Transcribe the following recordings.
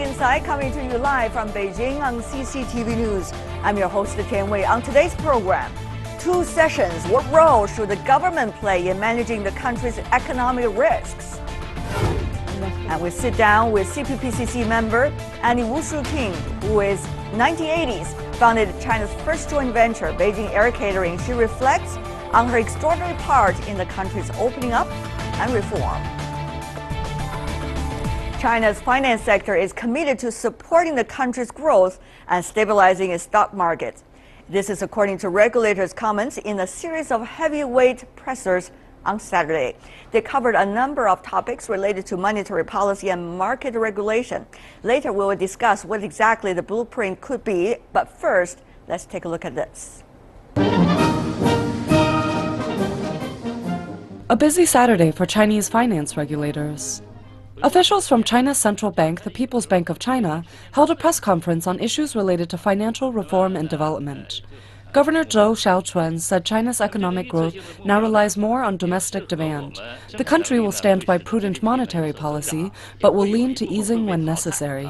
Inside, coming to you live from Beijing on CCTV News. I'm your host, Tian Wei. On today's program, 2 sessions. What role should the government play in managing the country's economic risks? And we sit down with CPPCC member Annie Suk-Ching, who is 1980s, founded China's first joint venture, Beijing Air Catering. She reflects on her extraordinary part in the country's opening up and reform. China's finance sector is committed to supporting the country's growth and stabilizing its stock market. This is according to regulators' comments in a series of heavyweight pressers on Saturday. They covered a number of topics related to monetary policy and market regulation. Later, we will discuss what exactly the blueprint could be. But first, let's take a look at this. A busy Saturday for Chinese finance regulators. Officials from China's central bank, the People's Bank of China, held a press conference on issues related to financial reform and development. Governor Zhou Xiaochuan said China's economic growth now relies more on domestic demand. The country will stand by prudent monetary policy, but will lean to easing when necessary.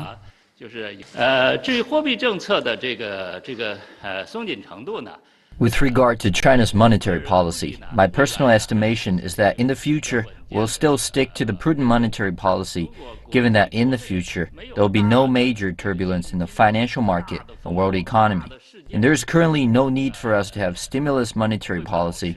With regard to China's monetary policy, my personal estimation is that in the future, we'll still stick to the prudent monetary policy, given that in the future, there will be no major turbulence in the financial market and world economy. And there is currently no need for us to have stimulus monetary policy.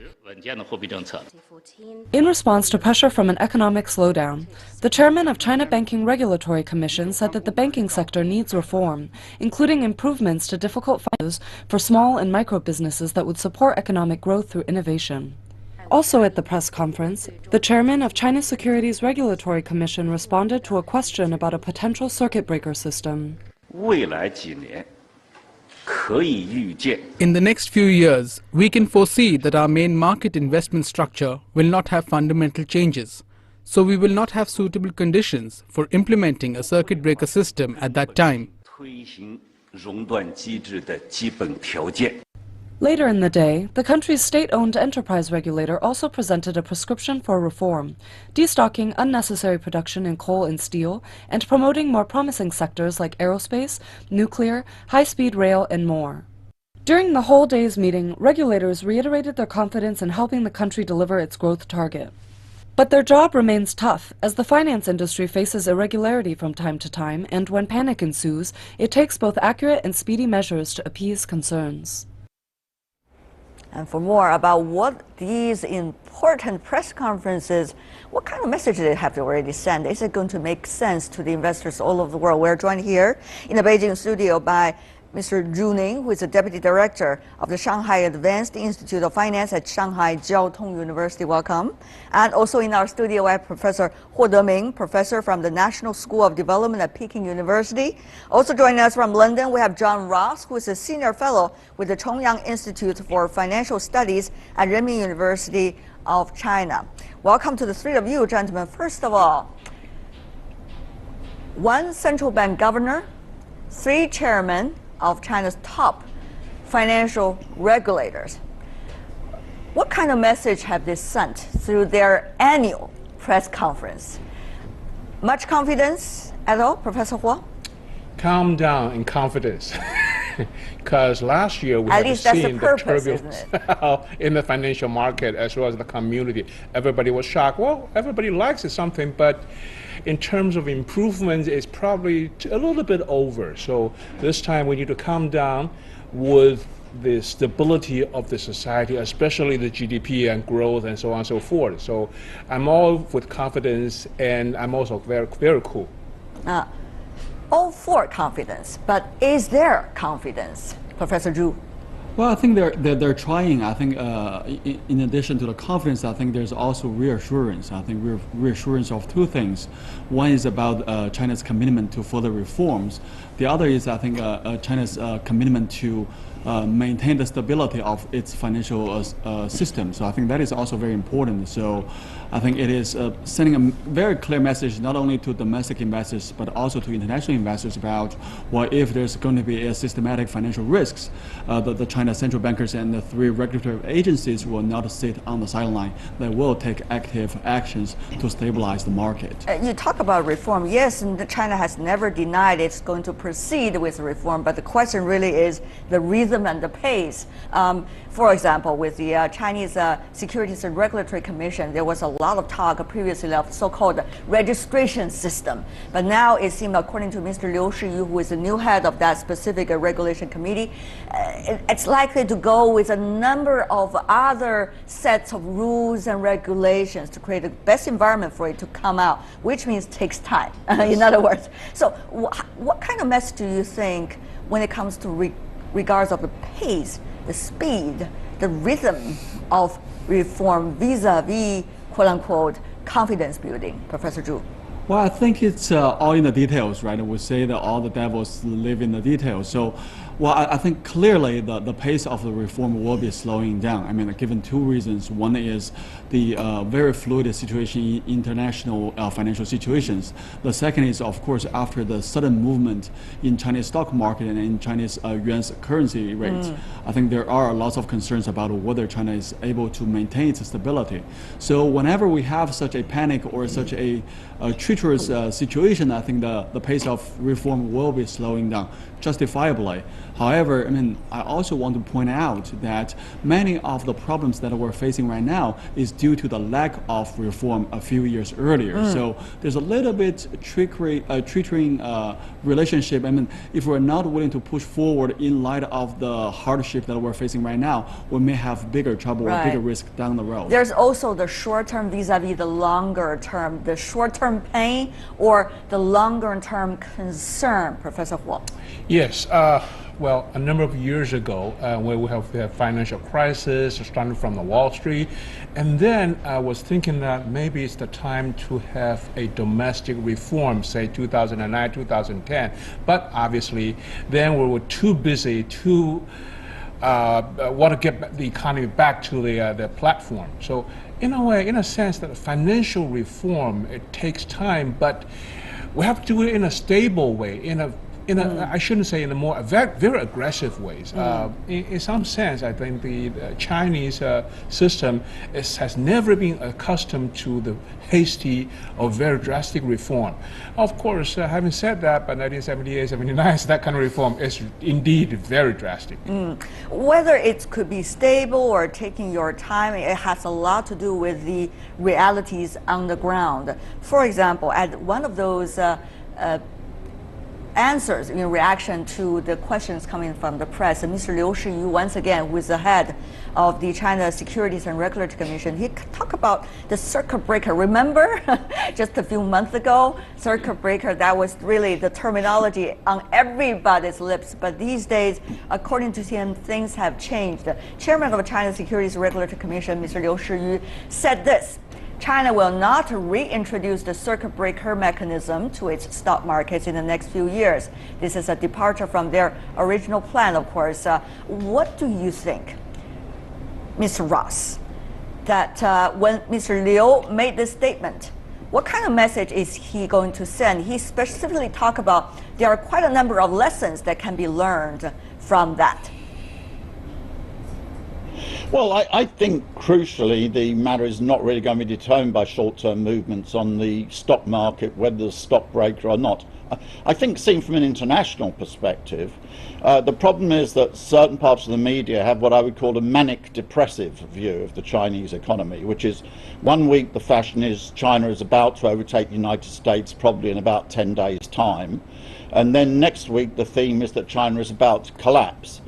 In response to pressure from an economic slowdown, the chairman of China Banking Regulatory Commission said that the banking sector needs reform, including improvements to difficult finances for small and micro businesses that would support economic growth through innovation. Also at the press conference, the chairman of China's Securities Regulatory Commission responded to a question about a potential circuit breaker system. In the next few years, we can foresee that our main market investment structure will not have fundamental changes, so we will not have suitable conditions for implementing a circuit breaker system at that time. Later in the day, the country's state-owned enterprise regulator also presented a prescription for reform, destocking unnecessary production in coal and steel, and promoting more promising sectors like aerospace, nuclear, high-speed rail, and more. During the whole day's meeting, regulators reiterated their confidence in helping the country deliver its growth target. But their job remains tough, as the finance industry faces irregularity from time to time, and when panic ensues, it takes both accurate and speedy measures to appease concerns. And for more about what these important press conferences, what kind of message they have already sent, is it going to make sense to the investors all over the world? We're joined here in the Beijing studio by Mr. Zhu Ning, who is the Deputy Director of the Shanghai Advanced Institute of Finance at Shanghai Jiaotong University. Welcome. And also in our studio, I have Professor Huo Deming, Professor from the National School of Development at Peking University. Also joining us from London, we have John Ross, who is a Senior Fellow with the Chongyang Institute for Financial Studies at Renmin University of China. Welcome to the three of you, gentlemen. First of all, one central bank governor, 3 chairmen of China's top financial regulators. What kind of message have they sent through their annual press conference? Much confidence at all, Professor Huo? Calm down in confidence. Because last year we have seen the turbulence in the financial market as well as the community. Everybody was shocked. Well, everybody likes it something, but in terms of improvements, it's probably a little bit over. So this time we need to calm down with the stability of the society, especially the GDP and growth and so on and so forth. So I'm all with confidence, and I'm also very, very cool. All for confidence, but is there confidence, Professor Zhu? Well, I think they're trying. I think in addition to the confidence, I think there's also reassurance. I think reassurance of 2 things. One is about China's commitment to further reforms. The other is, I think, China's commitment to maintain the stability of its financial system. So I think that is also very important. So I think it is sending a very clear message not only to domestic investors but also to international investors about, well, if there's going to be a systematic financial risks, the China central bankers and the three regulatory agencies will not sit on the sideline. They will take active actions to stabilize the market. You talk about reform. Yes, and China has never denied it's going to proceed with reform, but the question really is the rhythm and the pace. For example, with the Chinese Securities and Regulatory Commission, there was a lot of talk previously of so-called registration system. But now it seems, according to Mr. Liu Shiyu, who is the new head of that specific regulation committee, it's likely to go with a number of other sets of rules and regulations to create the best environment for it to come out, which means takes time, in other words. So what kind of message do you think when it comes to regards of the pace, the speed, the rhythm of reform vis-a-vis, quote-unquote, confidence building, Professor Zhu? Well, I think it's all in the details, right? We say that all the devils live in the details. So, well, I think clearly the pace of the reform will be slowing down. I mean, given two reasons. One is the very fluid situation in international financial situations. The second is, of course, after the sudden movement in Chinese stock market and in Chinese yuan's currency rate. I think there are lots of concerns about whether China is able to maintain its stability. So whenever we have such a panic or such a treacherous situation, I think the pace of reform will be slowing down justifiably. However, I mean, I also want to point out that many of the problems that we're facing right now is due to the lack of reform a few years earlier. So there's a little bit treacherous relationship. I mean, if we're not willing to push forward in light of the hardship that we're facing right now, we may have bigger trouble or bigger risk down the road. There's also the short term vis-a-vis the longer term, the short term pain or the longer term concern, Professor Huo. Yes. Well, a number of years ago, where we have the financial crisis starting from the Wall Street, and then I was thinking that maybe it's the time to have a domestic reform, say 2009, 2010. But obviously, then we were too busy to want to get the economy back to the platform. So, in a way, in a sense, that financial reform, it takes time, but we have to do it in a stable way, I shouldn't say in a more very aggressive ways. In some sense, I think the Chinese system has never been accustomed to the hasty or very drastic reform. Of course, having said that, by 1978, 79, that kind of reform is indeed very drastic. Whether it could be stable or taking your time, it has a lot to do with the realities on the ground. For example, at one of those answers in reaction to the questions coming from the press, and Mr. Liu Shiyu, once again, who is the head of the China Securities and Regulatory Commission, he talked about the circuit breaker. Remember, just a few months ago, circuit breaker, that was really the terminology on everybody's lips. But these days, according to him, things have changed. The chairman of the China Securities and Regulatory Commission, Mr. Liu Shiyu, said this: China will not reintroduce the circuit breaker mechanism to its stock markets in the next few years. This is a departure from their original plan, of course. What do you think, Mr. Ross, that when Mr. Liu made this statement, what kind of message is he going to send? He specifically talked about there are quite a number of lessons that can be learned from that. Well, I think crucially the matter is not really going to be determined by short-term movements on the stock market, whether there's a stock breaker or not. I think seen from an international perspective, the problem is that certain parts of the media have what I would call a manic depressive view of the Chinese economy, which is one week the fashion is China is about to overtake the United States probably in about 10 days' time, and then next week the theme is that China is about to collapse.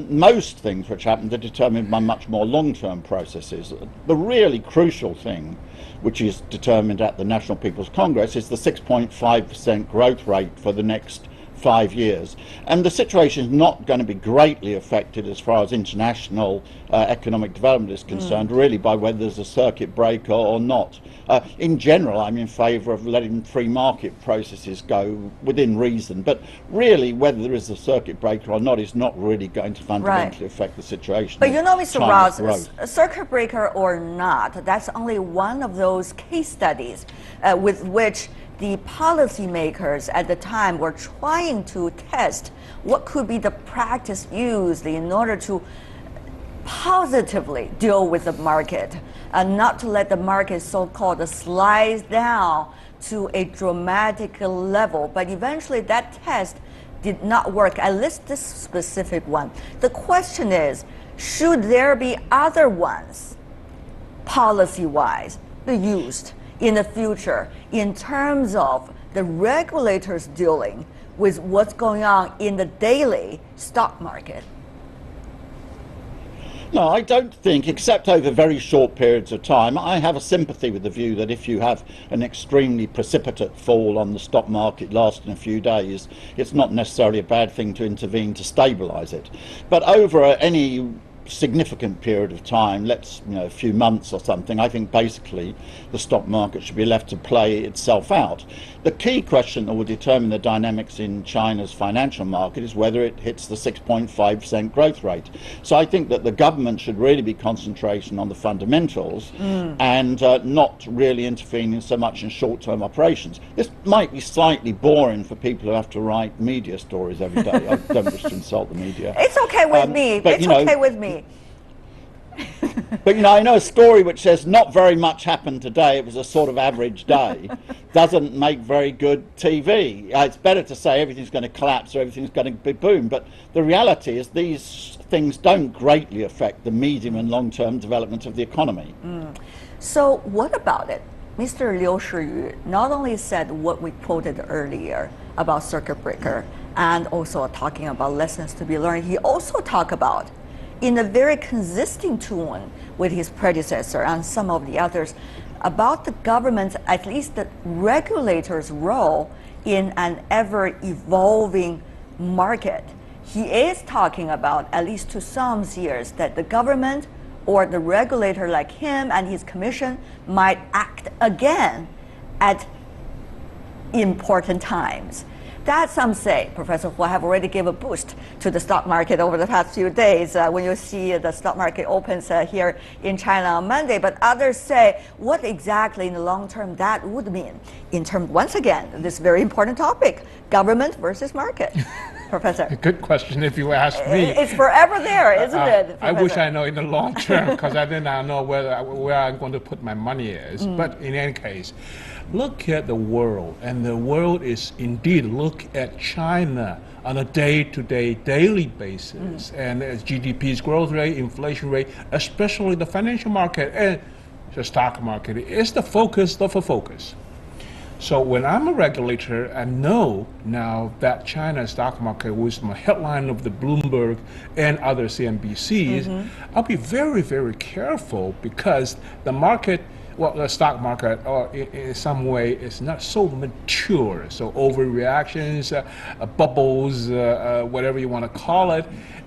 Most things which happen are determined by much more long-term processes. The really crucial thing, which is determined at the National People's Congress, is the 6.5% growth rate for the next 5 years. And the situation is not going to be greatly affected as far as international economic development is concerned, really by whether there's a circuit breaker or not. In general, I'm in favour of letting free market processes go within reason, but really whether there is a circuit breaker or not is not really going to fundamentally affect the situation. But you know, Mr. Ross, a circuit breaker or not, that's only one of those case studies with which the policymakers at the time were trying to test what could be the practice used in order to positively deal with the market, and not to let the market so-called slide down to a dramatic level. But eventually that test did not work, at least this specific one. The question is, should there be other ones, policy-wise, used in the future in terms of the regulators dealing with what's going on in the daily stock market? No, I don't think, except over very short periods of time. I have a sympathy with the view that if you have an extremely precipitate fall on the stock market lasting a few days, it's not necessarily a bad thing to intervene to stabilise it. But over any significant period of time, a few months or something, I think basically the stock market should be left to play itself out. The key question that will determine the dynamics in China's financial market is whether it hits the 6.5% growth rate. So I think that the government should really be concentrating on the fundamentals and not really intervening so much in short-term operations. This might be slightly boring for people who have to write media stories every day. I don't wish to insult the media. It's okay with me. It's okay with me. But I know a story which says not very much happened today, it was a sort of average day, doesn't make very good TV. It's better to say everything's going to collapse or everything's going to be boom, but the reality is these things don't greatly affect the medium and long-term development of the economy. So what about it? Mr. Liu Shiyu not only said what we quoted earlier about circuit breaker and also talking about lessons to be learned, he also talked about, in a very consistent tone with his predecessor and some of the others, about the government's, at least the regulator's role in an ever-evolving market. He is talking about, at least to some years, that the government or the regulator like him and his commission might act again at important times. That, some say, Professor Hu, have already given a boost to the stock market over the past few days when you see the stock market opens here in China on Monday. But others say what exactly in the long term that would mean in terms, once again, this very important topic, government versus market. Professor. Good question if you ask me. It's forever there, isn't it, Professor? I wish I know in the long term, because I then I know where I'm going to put my money is. But in any case, look at the world, and the world is indeed, look at China on a day-to-day, daily basis, and its GDP's growth rate, inflation rate, especially the financial market and the stock market is the focus of a focus. So when I'm a regulator, I know now that China's stock market was my headline of the Bloomberg and other CNBCs, I'll be very, very careful, because the market, well, the stock market, in some way, is not so mature. So overreactions, bubbles, whatever you want to call it,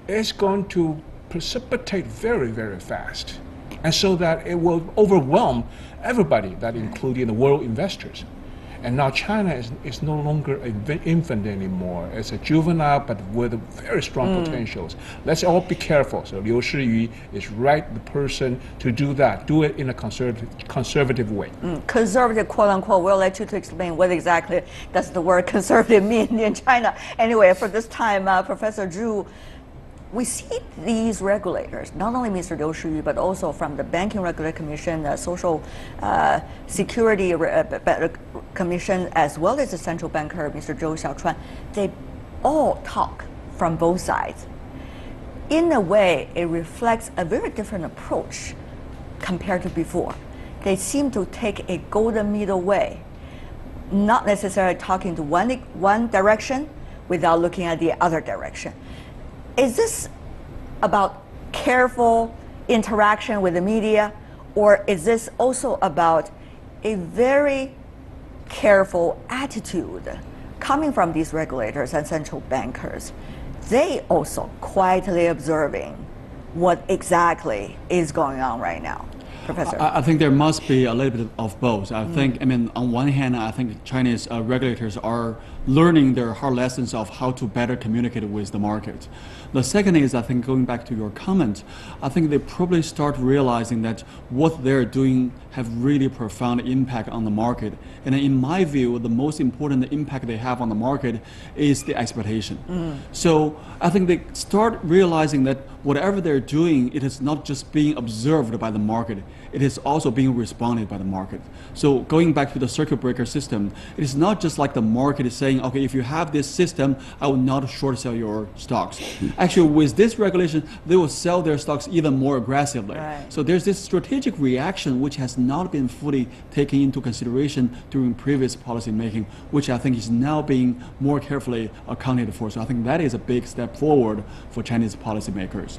is going to precipitate very, very fast. And so that it will overwhelm everybody, that including the world investors. And now China is no longer an infant anymore. It's a juvenile, but with very strong potentials. Let's all be careful. So Liu Shiyu is right, the person to do that. Do it in a conservative way. Conservative, quote unquote. We'll let you to explain what exactly does the word conservative mean in China. Anyway, for this time, Professor Zhu, we see these regulators, not only Mr. Liu Shiyu, but also from the Banking Regulatory Commission, the Social Security Commission, as well as the central banker, Mr. Zhou Xiaochuan, they all talk from both sides. In a way, it reflects a very different approach compared to before. They seem to take a golden middle way, not necessarily talking to one direction without looking at the other direction. Is this about careful interaction with the media, or is this also about a very careful attitude coming from these regulators and central bankers, they also quietly observing what exactly is going on right now. Professor? I think there must be a little bit of both. I think, on one hand, I think Chinese regulators are learning their hard lessons of how to better communicate with the market. The second is, I think, going back to your comment, I think they probably start realizing that what they're doing have really profound impact on the market. And in my view, the most important impact they have on the market is the expectation. So I think they start realizing that whatever they're doing, it is not just being observed by the market, it is also being responded by the market. So going back to the circuit breaker system, it is not just like the market is saying, okay, if you have this system, I will not short sell your stocks. Actually, with this regulation, they will sell their stocks even more aggressively. Right. So there's this strategic reaction which has not been fully taken into consideration during previous policy making, which I think is now being more carefully accounted for. So I think that is a big step forward for Chinese policymakers.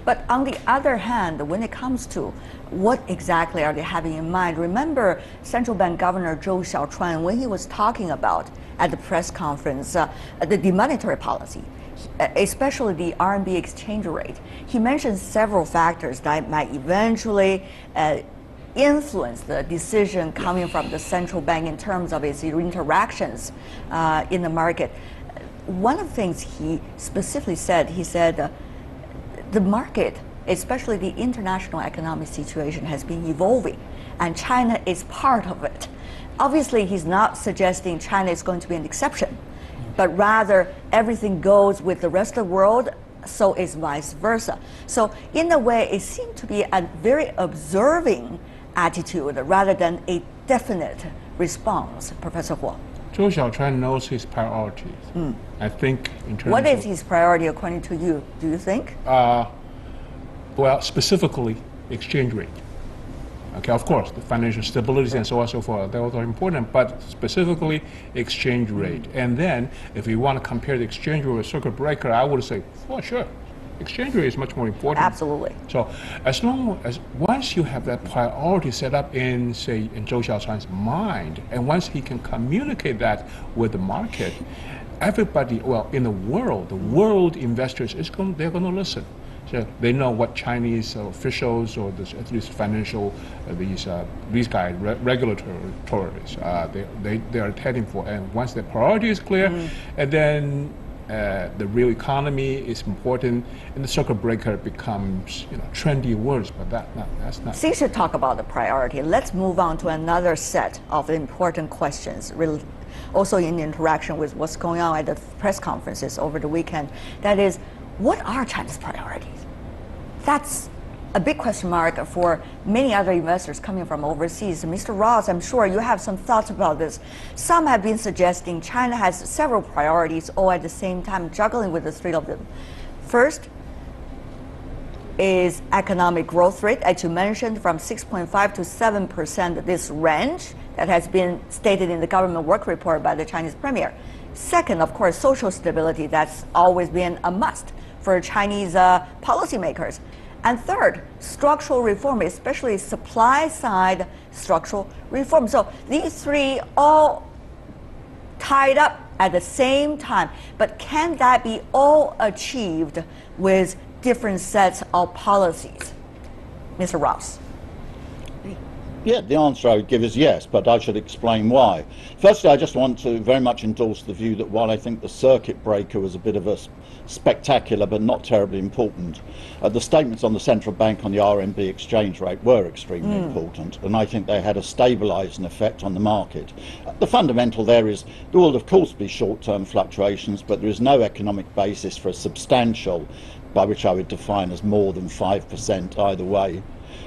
But on the other hand, when it comes to what exactly are they having in mind? Remember Central Bank Governor Zhou Xiaochuan, when he was talking about at the press conference the monetary policy, especially the RMB exchange rate, he mentioned several factors that might eventually influence the decision coming from the central bank in terms of its interactions in the market. One of the things he specifically said, he said the market, especially the international economic situation, has been evolving, and China is part of it. Obviously, he's not suggesting China is going to be an exception, but rather everything goes with the rest of the world, so is vice versa. So in a way, it seemed to be a very observing attitude rather than a definite response, Professor Huo. Zhou Xiaochuan knows his priorities. I think in terms What is his priority according to you, do you think? Well, specifically, exchange rate. Okay, of course, the financial stability and so on and so forth, those are important, but specifically exchange rate. And then, if you want to compare the exchange rate with circuit breaker, I would say, well, sure, exchange rate is much more important. Absolutely. So, as long as once you have that priority set up in, say, in Zhou Xiaochuan's mind, and once he can communicate that with the market, everybody, well, in the world investors they're going to listen. So they know what Chinese officials or at least financial these guys, regulatory authorities, they are heading for. And once the priority is clear, and then the real economy is important, and the circuit breaker becomes trendy words. But that's not. Since you talk about the priority, let's move on to another set of important questions. Also in interaction with what's going on at the press conferences over the weekend. That is, what are China's priorities? That's a big question mark for many other investors coming from overseas. Mr. Ross, I'm sure you have some thoughts about this. Some have been suggesting China has several priorities all at the same time, juggling with the three of them. First is economic growth rate, as you mentioned, from 6.5 to 7%, this range that has been stated in the government work report by the Chinese premier. Second, of course, social stability. That's always been a must for Chinese policymakers. And third, structural reform, especially supply side structural reform. So these three all tied up at the same time. But can that be all achieved with different sets of policies? Mr. Ross. Yeah, the answer I would give is yes, but I should explain why. Firstly, I just want to very much endorse the view that while I think the circuit breaker was a bit of a spectacular but not terribly important, the statements on the central bank on the RMB exchange rate were extremely important, and I think they had a stabilising effect on the market. The fundamental there is there will of course be short-term fluctuations, but there is no economic basis for a substantial, by which I would define as more than 5% either way,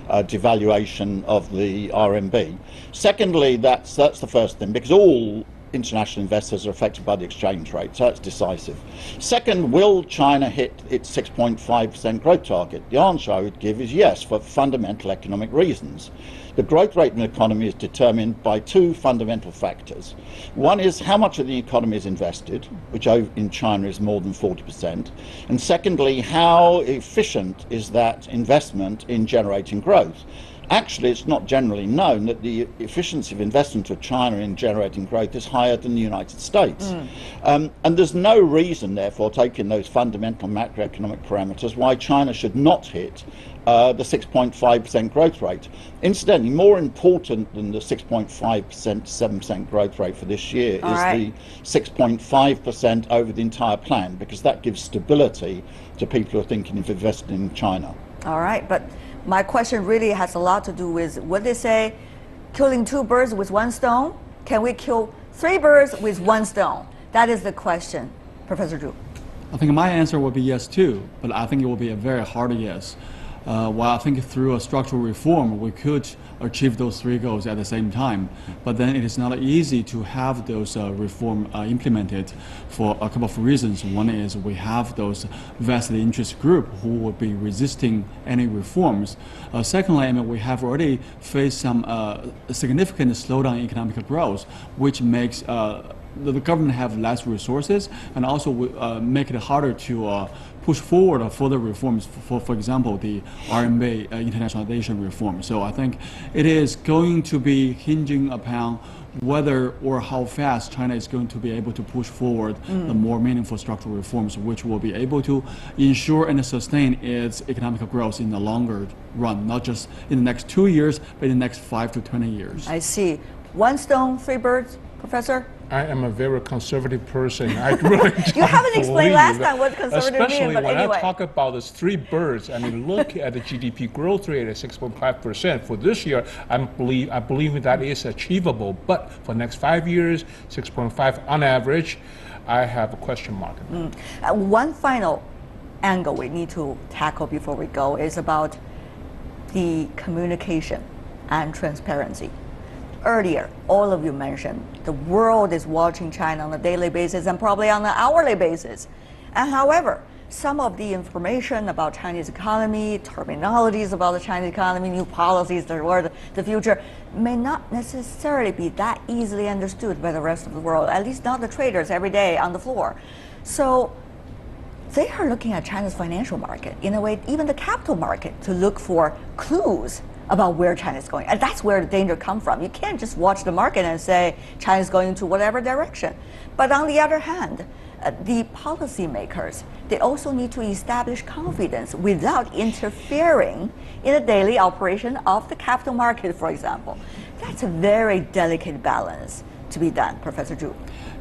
devaluation of the RMB. Secondly, that's the first thing, because all international investors are affected by the exchange rate, so that's decisive. Second, will China hit its 6.5% growth target? The answer I would give is yes, for fundamental economic reasons. The growth rate in the economy is determined by two fundamental factors. One is how much of the economy is invested, which in China is more than 40%. And secondly, how efficient is that investment in generating growth? actually it's not generally known that the efficiency of investment of China in generating growth is higher than the United States. And there's no reason, therefore, taking those fundamental macroeconomic parameters, why China should not hit the 6.5% growth rate. Incidentally, more important than the 6.5%, 7% growth rate for this year is the 6.5% over the entire plan, because that gives stability to people who are thinking of investing in China. All right, but my question really has a lot to do with what they say, killing 2 birds with 1 stone. Can we kill 3 birds with 1 stone? That is the question, Professor Zhu. I think my answer would be yes too, but I think it will be a very hard yes. While I think through a structural reform we could achieve those 3 goals at the same time, but then it is not easy to have those reform implemented for a couple of reasons. One is we have those vested interest group who will be resisting any reforms. Secondly, I mean, we have already faced some significant slowdown in economic growth, which makes the government have less resources, and also make it harder to push forward further reforms, for example, the RMB internationalization reform. So I think it is going to be hinging upon whether or how fast China is going to be able to push forward the more meaningful structural reforms, which will be able to ensure and sustain its economic growth in the longer run, not just in the next 2 years, but in the next 5 to 20 years. I see. 1 stone, 3 birds, Professor? I am a very conservative person. I really don't You haven't explained last time what conservative means, especially but when anyway. I talk about those 3 birds. I mean, look at the GDP growth rate at 6.5% for this year. I believe that is achievable. But for the next 5 years, 6.5 on average, I have a question mark. One final angle we need to tackle before we go is about the communication and transparency. Earlier, all of you mentioned the world is watching China on a daily basis and probably on an hourly basis. And however, some of the information about Chinese economy, terminologies about the Chinese economy, new policies toward the future may not necessarily be that easily understood by the rest of the world, at least not the traders every day on the floor. So they are looking at China's financial market, in a way, even the capital market, to look for clues about where China is going. And that's where the danger comes from. You can't just watch the market and say China is going to whatever direction. But on the other hand, the policymakers, they also need to establish confidence without interfering in the daily operation of the capital market, for example. That's a very delicate balance to be done, Professor Zhu.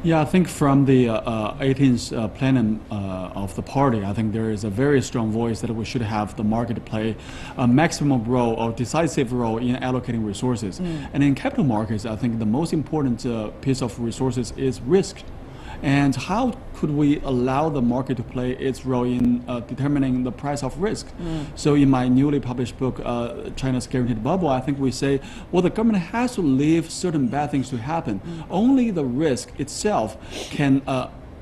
Yeah, I think from the 18th plenum of the party, I think there is a very strong voice that we should have the market play a maximum role or decisive role in allocating resources. And in capital markets, I think the most important piece of resources is risk. And how could we allow the market to play its role in determining the price of risk? So in my newly published book, China's Guaranteed Bubble, I think we say, well, the government has to leave certain bad things to happen. Only the risk itself can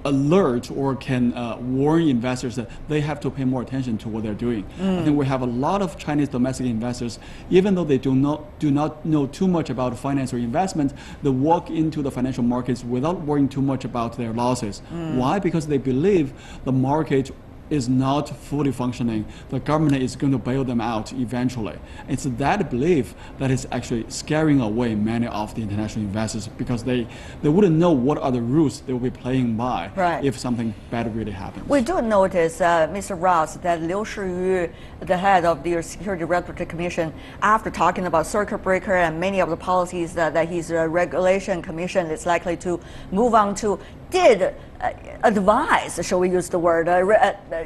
alert or can warn investors that they have to pay more attention to what they're doing. I think we have a lot of Chinese domestic investors, even though they do not know too much about finance or investment, they walk into the financial markets without worrying too much about their losses. Why? Because they believe the market is not fully functioning. The government is going to bail them out eventually. It's that belief that is actually scaring away many of the international investors, because they wouldn't know what are the rules they will be playing by if something bad really happens. We do notice, Mr. Ross, that Liu Shiyu, the head of the Security Regulatory Commission, after talking about circuit breaker and many of the policies that his regulation commission is likely to move on to, did advise, shall we use the word,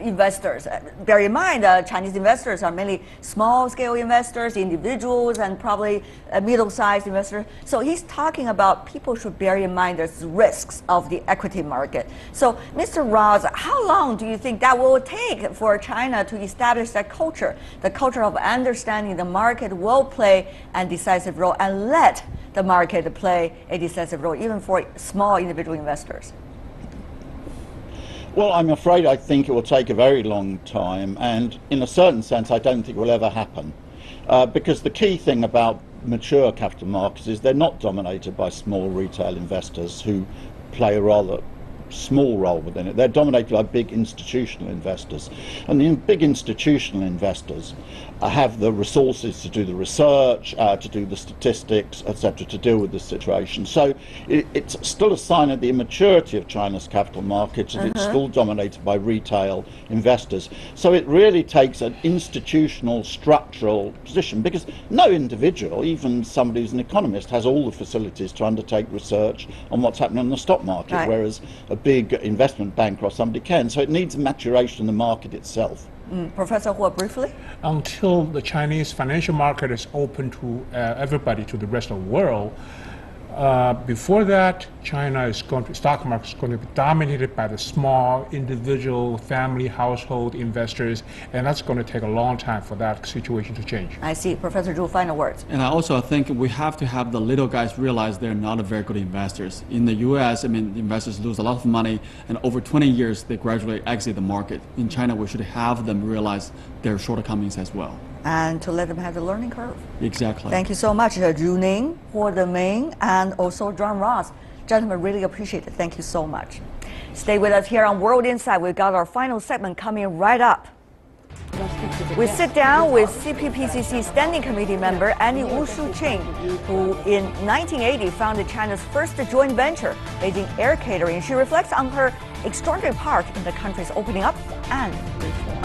investors. Bear in mind, Chinese investors are mainly small-scale investors, individuals, and probably middle-sized investors. So he's talking about people should bear in mind the risks of the equity market. So, Mr. Ross, how long do you think that will take for China to establish that culture, the culture of understanding the market will play a decisive role, and let the market play a decisive role, even for small individual investors? Well, I'm afraid I think it will take a very long time, and in a certain sense I don't think it will ever happen, because the key thing about mature capital markets is they're not dominated by small retail investors who play a rather small role within it. They're dominated by big institutional investors, and the big institutional investors have the resources to do the research, to do the statistics, etc., to deal with this situation. So it's still a sign of the immaturity of China's capital markets, and it's still dominated by retail investors. So it really takes an institutional, structural position, because no individual, even somebody who's an economist, has all the facilities to undertake research on what's happening on the stock market, right, whereas a big investment banker or somebody can. So it needs maturation in the market itself. Professor Huo, briefly? Until the Chinese financial market is open to everybody, to the rest of the world, before that, stock market is going to be dominated by the small individual, family, household investors, and that's going to take a long time for that situation to change. I see. Professor Zhu, final words. And I also think we have to have the little guys realize they're not a very good investors. In the US, I mean, investors lose a lot of money, and over 20 years, they gradually exit the market. In China, we should have them realize their shortcomings as well. And to let them have the learning curve. Exactly. Thank you so much, Zhu Ning, Huo Deming, and also John Ross. Gentlemen, really appreciate it. Thank you so much. Stay with us here on World Insight. We've got our final segment coming right up. We sit down with CPPCC Standing Committee member Annie Wu Suk-Ching, who in 1980 founded China's first joint venture, Beijing Air Catering. She reflects on her extraordinary part in the country's opening up and reform.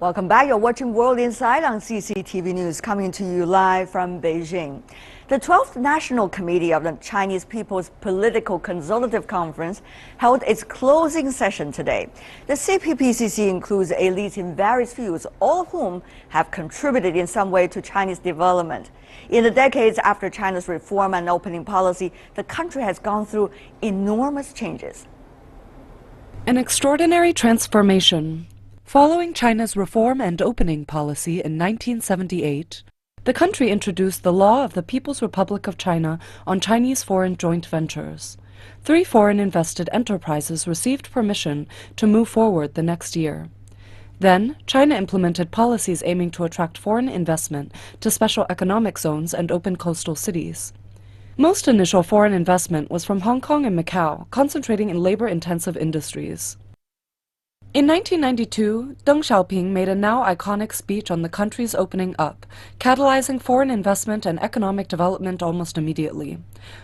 Welcome back. You're watching World Insight on CCTV News, coming to you live from Beijing. The 12th National Committee of the Chinese People's Political Consultative Conference held its closing session today. The CPPCC includes elites in various fields, all of whom have contributed in some way to Chinese development. In the decades after China's reform and opening policy, the country has gone through enormous changes. An extraordinary transformation. Following China's reform and opening policy in 1978, the country introduced the law of the People's Republic of China on Chinese foreign joint ventures. 3 foreign invested enterprises received permission to move forward the next year. Then, China implemented policies aiming to attract foreign investment to special economic zones and open coastal cities. Most initial foreign investment was from Hong Kong and Macau, concentrating in labor-intensive industries. In 1992, Deng Xiaoping made a now iconic speech on the country's opening up, catalyzing foreign investment and economic development almost immediately.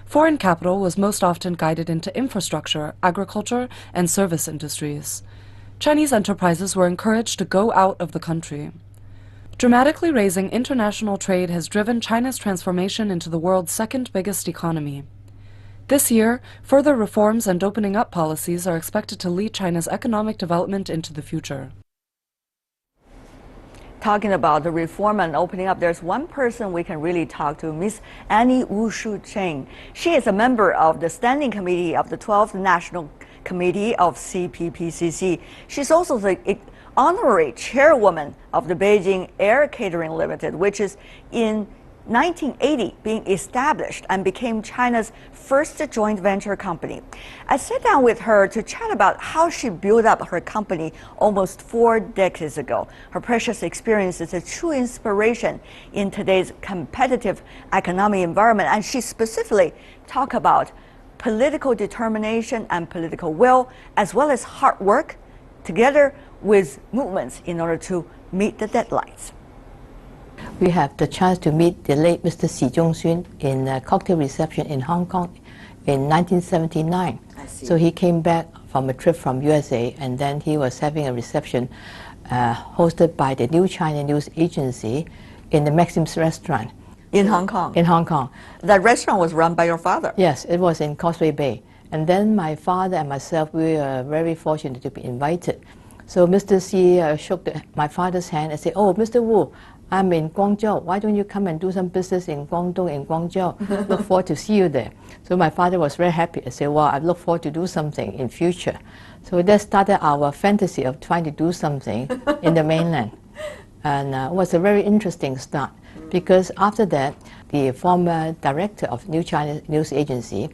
Foreign capital was most often guided into infrastructure, agriculture, and service industries. Chinese enterprises were encouraged to go out of the country. Dramatically raising international trade has driven China's transformation into the world's second biggest economy. This year, further reforms and opening up policies are expected to lead China's economic development into the future. Talking about the reform and opening up, there's one person we can really talk to, Miss Annie Wu Suk-Ching. She is a member of the Standing Committee of the 12th National Committee of CPPCC. She's also the honorary chairwoman of the Beijing Air Catering Limited, which is in 1980 being established and became China's first joint venture company. I sat down with her to chat about how she built up her company almost 4 decades ago. Her precious experience is a true inspiration in today's competitive economic environment, and she specifically talked about political determination and political will, as well as hard work, together with movements in order to meet the deadlines. We have the chance to meet the late Mr. Suk-Ching in a cocktail reception in Hong Kong in 1979. So he came back from a trip from USA, and then he was having a reception hosted by the New China News Agency in the Maxim's restaurant. In Hong Kong? In Hong Kong. That restaurant was run by your father? Yes, it was in Causeway Bay. And then my father and myself, we were very fortunate to be invited. So Mr. Xi shook my father's hand and said, "Oh, Mr. Wu, I'm in Guangzhou. Why don't you come and do some business in Guangdong and Guangzhou? Look forward to see you there." So my father was very happy and said, "Well, I look forward to do something in future." So that started our fantasy of trying to do something in the mainland. And it was a very interesting start, because after that, the former director of New China News Agency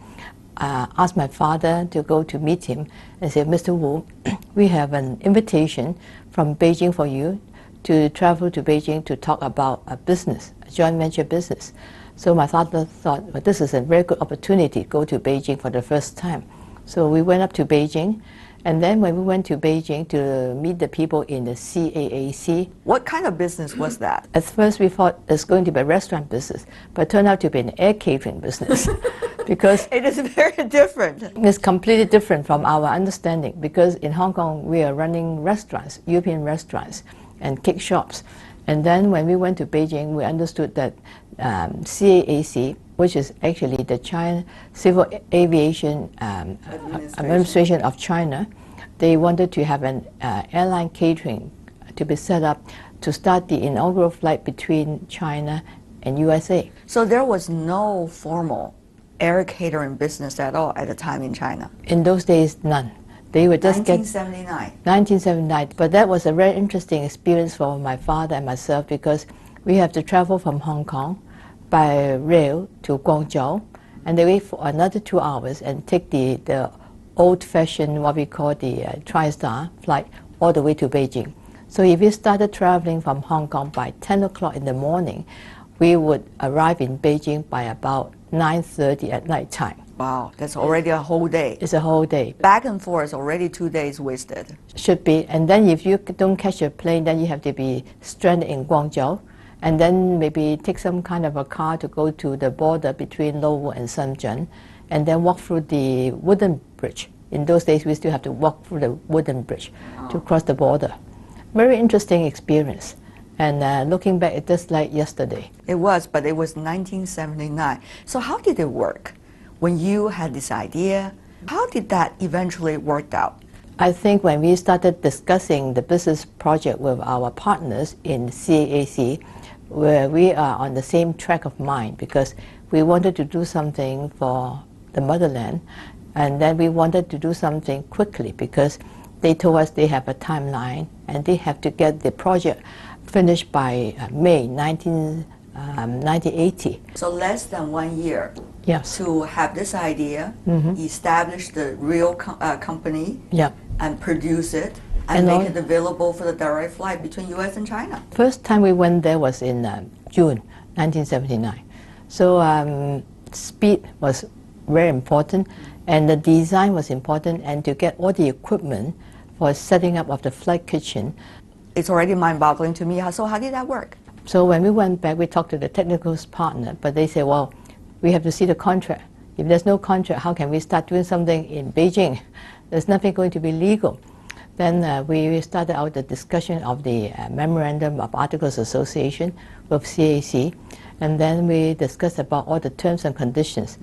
asked my father to go to meet him and said, Mr. Wu, we have an invitation from Beijing for you to travel to Beijing to talk about a business, a joint venture business. So my father thought, well, this is a very good opportunity to go to Beijing for the first time. So we went up to Beijing, and then when we went to Beijing to meet the people in the CAAC. What kind of business was that? At first we thought it's going to be a restaurant business, but it turned out to be an air catering business. Because it is very different. It's completely different from our understanding, because in Hong Kong we are running restaurants, European restaurants and cake shops. And then when we went to Beijing, we understood that CAAC, which is actually the China Civil Aviation Administration of China, they wanted to have an airline catering to be set up to start the inaugural flight between China and USA. So there was no formal air catering business at all at the time in China? In those days, none. They were just 1979. 1979. But that was a very interesting experience for my father and myself, because we have to travel from Hong Kong by rail to Guangzhou, and they wait for another 2 hours and take the old-fashioned, what we call the TriStar flight, all the way to Beijing. So if we started traveling from Hong Kong by 10 o'clock in the morning, we would arrive in Beijing by about 9:30 at night time. Wow, that's already a whole day. It's a whole day. Back and forth, already 2 days wasted. Should be. And then if you don't catch a plane, then you have to be stranded in Guangzhou, and then maybe take some kind of a car to go to the border between Lowu and Shenzhen, and then walk through the wooden bridge. In those days, we still have to walk through the wooden bridge to cross the border. Very interesting experience. And looking back, it's just like yesterday. It was, but it was 1979. So how did it work? When you had this idea, how did that eventually work out? I think when we started discussing the business project with our partners in CAAC, where we are on the same track of mind, because we wanted to do something for the motherland, and then we wanted to do something quickly, because they told us they have a timeline and they have to get the project finished by May 1980. So less than 1 year. Yes. To have this idea, establish the real company, and produce it, and make it available for the direct flight between US and China. First time we went there was in June 1979. So speed was very important, and the design was important, and to get all the equipment for setting up of the flight kitchen. It's already mind-boggling to me. So how did that work? So when we went back, we talked to the technical partner, but they said, well, we have to see the contract. If there's no contract, how can we start doing something in Beijing? There's nothing going to be legal. Then we started out the discussion of the Memorandum of Articles of Association with CAC, and then we discussed about all the terms and conditions.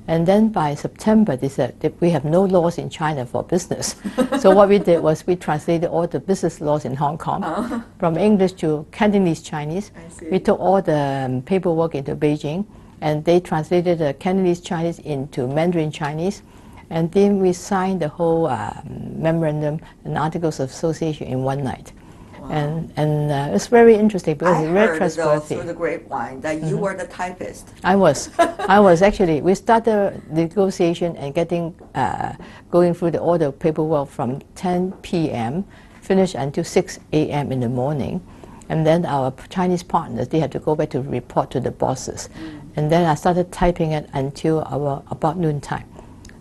And then by September, they said that we have no laws in China for business. So what we did was we translated all the business laws in Hong Kong from English to Cantonese Chinese. We took all the paperwork into Beijing, and they translated the Cantonese Chinese into Mandarin Chinese. And then we signed the whole memorandum and articles of association in one night. And it's very interesting because it's very trustworthy. I heard, though, through the grapevine that you were the typist. I was. I was actually. We started negotiation and getting going through all the paperwork from 10 p.m. finished until 6 a.m. in the morning. And then our Chinese partners, they had to go back to report to the bosses. And then I started typing it until about noontime.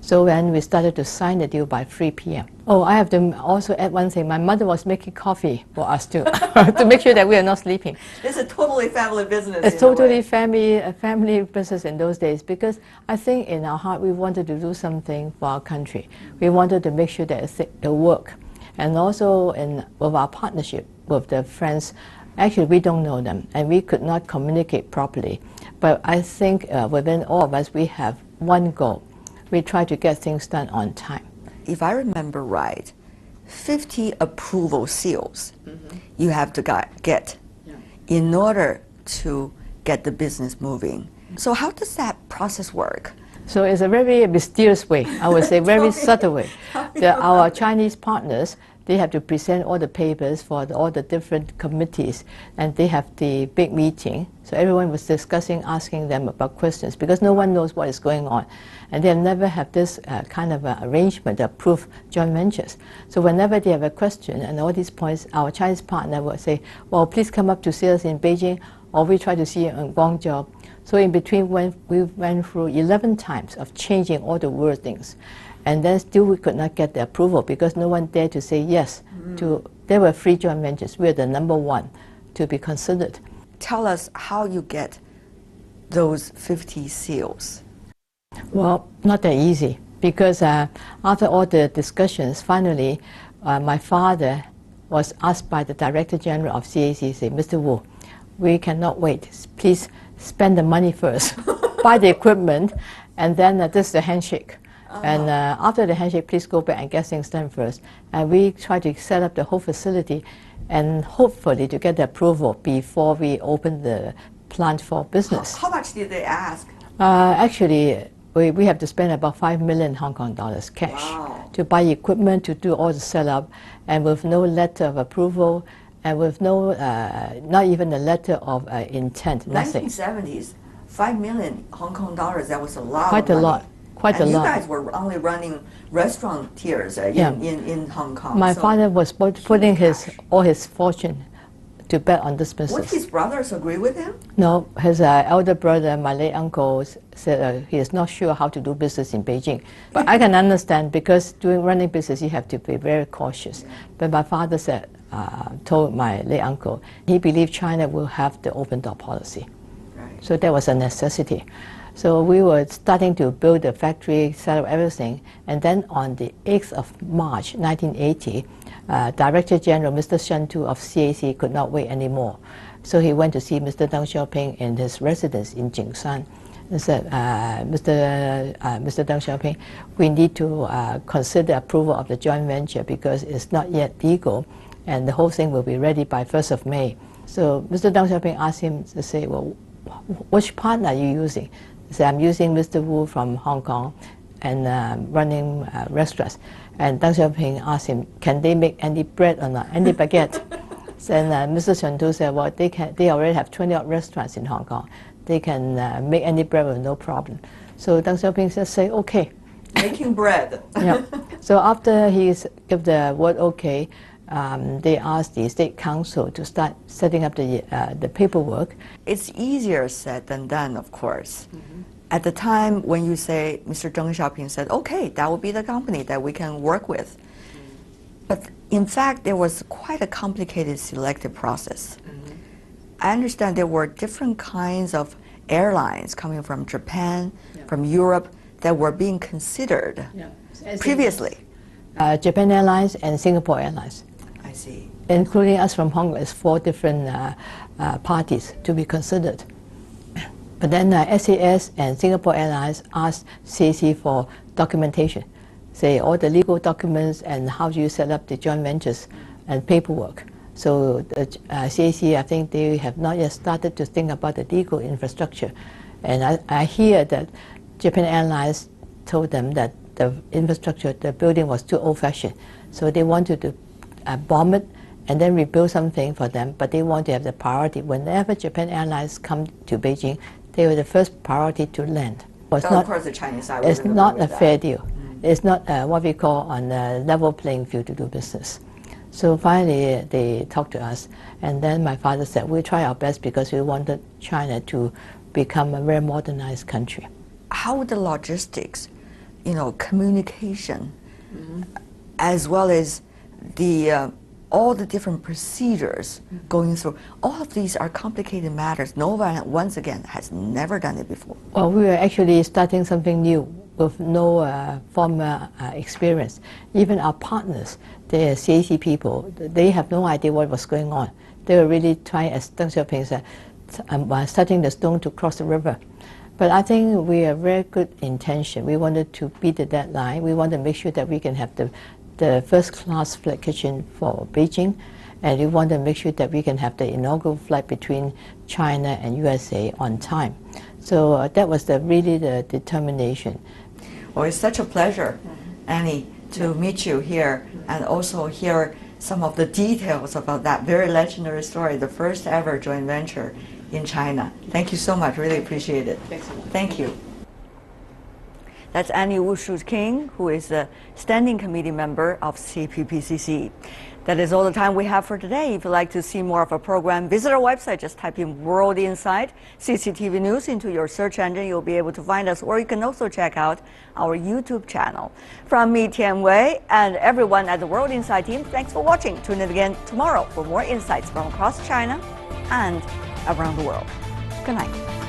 So when we started to sign the deal by 3 p.m. Oh, I have to also add one thing. My mother was making coffee for us too, to make sure that we are not sleeping. It's a totally family business. It's totally family business in those days, because I think in our heart we wanted to do something for our country. We wanted to make sure that it worked. And also with our partnership with the friends, actually we don't know them and we could not communicate properly. But I think within all of us we have one goal. We try to get things done on time. If I remember right, 50 approval seals you have to get in order to get the business moving. So how does that process work? So it's a very mysterious way, I would say, very subtle way. Our Chinese partners, they have to present all the papers for all the different committees, and they have the big meeting. So everyone was discussing, asking them about questions, because no one knows what is going on. And they have never had this kind of arrangement to approve joint ventures. So whenever they have a question and all these points, our Chinese partner will say, well, please come up to see us in Beijing, or we try to see you in Guangzhou. So in between, we went through 11 times of changing all the wordings. And then still we could not get the approval because no one dared to say yes. There were 3 joint ventures. We are the #1 to be considered. Tell us how you get those 50 seals. Well, not that easy, because after all the discussions, finally, my father was asked by the Director General of CAC, say, Mr. Wu, we cannot wait. Please spend the money first, buy the equipment, and then this is the handshake. And after the handshake, please go back and get things done first. And we try to set up the whole facility and hopefully to get the approval before we open the plant for business. How much did they ask? Actually, we have to spend about 5 million Hong Kong dollars cash to buy equipment, to do all the setup, and with no letter of approval, and with no, not even a letter of intent, nothing. 1970s, 5 million Hong Kong dollars, that was a lot Quite of a money. lot. Quite and a you lot. guys were only running restaurateurs in Hong Kong. My so father was putting all his fortune to bet on this business. Would his brothers agree with him? No, his elder brother, my late uncle, said he is not sure how to do business in Beijing. But I can understand, because running business you have to be very cautious. But my father said, told my late uncle, he believed China will have the open door policy. Right. So that was a necessity. So we were starting to build the factory, set up everything, and then on the 8th of March 1980, Director General Mr. Shen Tu of CAC could not wait anymore. So he went to see Mr. Deng Xiaoping in his residence in Jingshan and said, Mr. Deng Xiaoping, we need to consider approval of the joint venture because it's not yet legal and the whole thing will be ready by 1st of May. So Mr. Deng Xiaoping asked him to say, well, which partner are you using? He said, I'm using Mr. Wu from Hong Kong and running restaurants. And Deng Xiaoping asked him, can they make any bread or not, any baguette? And Mr. Chen Tu said, well, they already have 20-odd restaurants in Hong Kong. They can make any bread with no problem. So Deng Xiaoping said, say, okay. Making bread. Yeah. So after he gave the word okay, they asked the State Council to start setting up the paperwork. It's easier said than done, of course. At the time when you say, Mr. Deng Xiaoping said, okay, that will be the company that we can work with. But in fact, there was quite a complicated selective process. I understand there were different kinds of airlines coming from Japan, from Europe, that were being considered previously. Japan Airlines and Singapore Airlines. I see. Including us from Hong Kong, is 4 different parties to be considered. But then SAS and Singapore Airlines asked CAC for documentation, say all the legal documents and how do you set up the joint ventures and paperwork. So the CAC, I think they have not yet started to think about the legal infrastructure. And I hear that Japan Airlines told them that the infrastructure, the building was too old-fashioned. So they wanted to bomb it and then rebuild something for them, but they want to have the priority. Whenever Japan Airlines come to Beijing, they were the first priority to land. Of course, the Chinese side it's wasn't not agree a with fair that. deal. It's not what we call on a level playing field to do business. So finally, they talked to us, and then my father said, we'll try our best because we wanted China to become a very modernized country. How the logistics, communication, as well as the all the different procedures going through, all of these are complicated matters. No one, once again, has never done it before. Well, we were actually starting something new with no former experience. Even our partners, the CAC people, they have no idea what was going on. They were really trying, as Deng Xiaoping said, setting the stone to cross the river. But I think we have very good intention. We wanted to beat the deadline. We want to make sure that we can have the first-class flight kitchen for Beijing, and we want to make sure that we can have the inaugural flight between China and USA on time. So that was really the determination. Well, it's such a pleasure, Annie, to meet you here and also hear some of the details about that very legendary story, the first ever joint venture in China. Thank you so much. Really appreciate it. Thank you. That's Annie Wu Suk-Ching, who is a standing committee member of CPPCC. That is all the time we have for today. If you'd like to see more of our program, visit our website. Just type in World Insight CCTV News into your search engine. You'll be able to find us, or you can also check out our YouTube channel. From me, Tian Wei, and everyone at the World Insight team, thanks for watching. Tune in again tomorrow for more insights from across China and around the world. Good night.